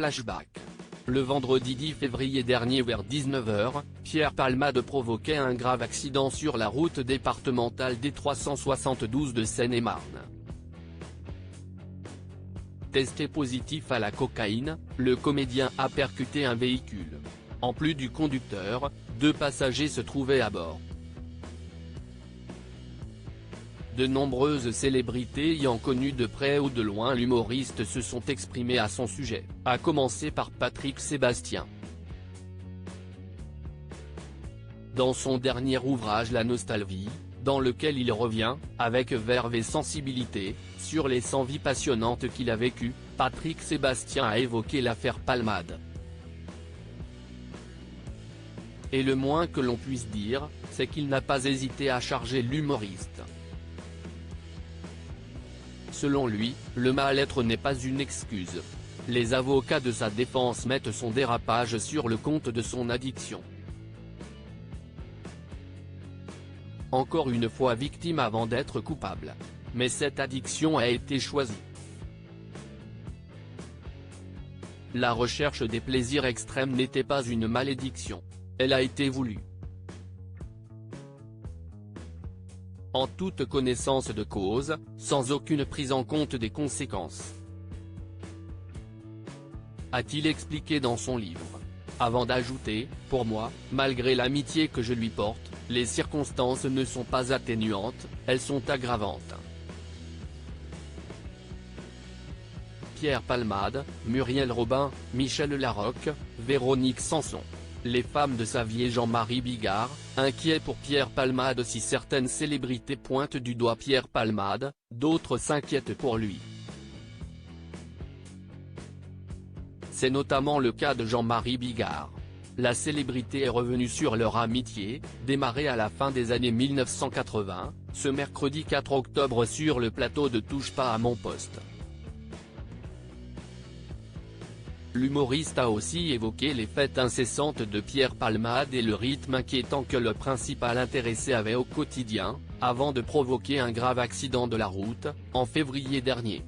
flashback. Le vendredi 10 février dernier vers 19 h, Pierre Palmade provoquait un grave accident sur la route départementale D372 de Seine-et-Marne. Testé positif à la cocaïne, le comédien a percuté un véhicule. En plus du conducteur, 2 passagers se trouvaient à bord. De nombreuses célébrités ayant connu de près ou de loin l'humoriste se sont exprimées à son sujet, à commencer par Patrick Sébastien. Dans son dernier ouvrage La Nostalgie, dans lequel il revient, avec verve et sensibilité, sur les 100 vies passionnantes qu'il a vécues, Patrick Sébastien a évoqué l'affaire Palmade. Et le moins que l'on puisse dire, c'est qu'il n'a pas hésité à charger l'humoriste. Selon lui, le mal-être n'est pas une excuse. Les avocats de sa défense mettent son dérapage sur le compte de son addiction. Encore une fois victime avant d'être coupable. Mais cette addiction a été choisie. La recherche des plaisirs extrêmes n'était pas une malédiction. Elle a été voulue. En toute connaissance de cause, sans aucune prise en compte des conséquences. A-t-il expliqué dans son livre. Avant d'ajouter, pour moi, malgré l'amitié que je lui porte, les circonstances ne sont pas atténuantes, elles sont aggravantes. Pierre Palmade, Muriel Robin, Michel Larocque, Véronique Sanson. Les femmes de sa vie et Jean-Marie Bigard, inquiets pour Pierre Palmade. Si certaines célébrités pointent du doigt Pierre Palmade, d'autres s'inquiètent pour lui. C'est notamment le cas de Jean-Marie Bigard. La célébrité est revenue sur leur amitié, démarrée à la fin des années 1980, ce mercredi 4 octobre sur le plateau de Touche pas à mon poste. L'humoriste a aussi évoqué les fêtes incessantes de Pierre Palmade et le rythme inquiétant que le principal intéressé avait au quotidien, avant de provoquer un grave accident de la route, en février dernier.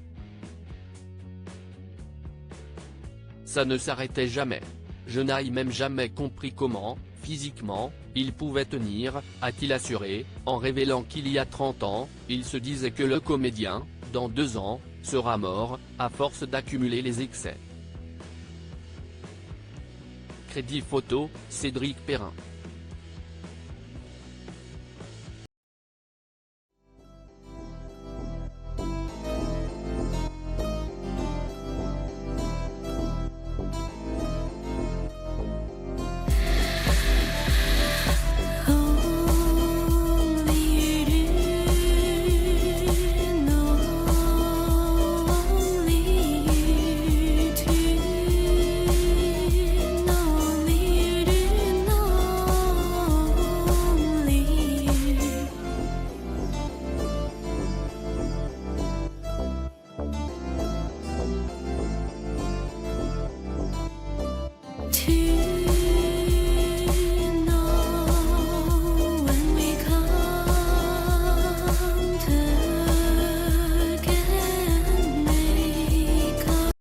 Ça ne s'arrêtait jamais. Je n'ai même jamais compris comment, physiquement, il pouvait tenir, a-t-il assuré, en révélant qu'il y a 30 ans, il se disait que le comédien, dans 2 ans, sera mort, à force d'accumuler les excès. Crédit photo, Cédric Perrin. To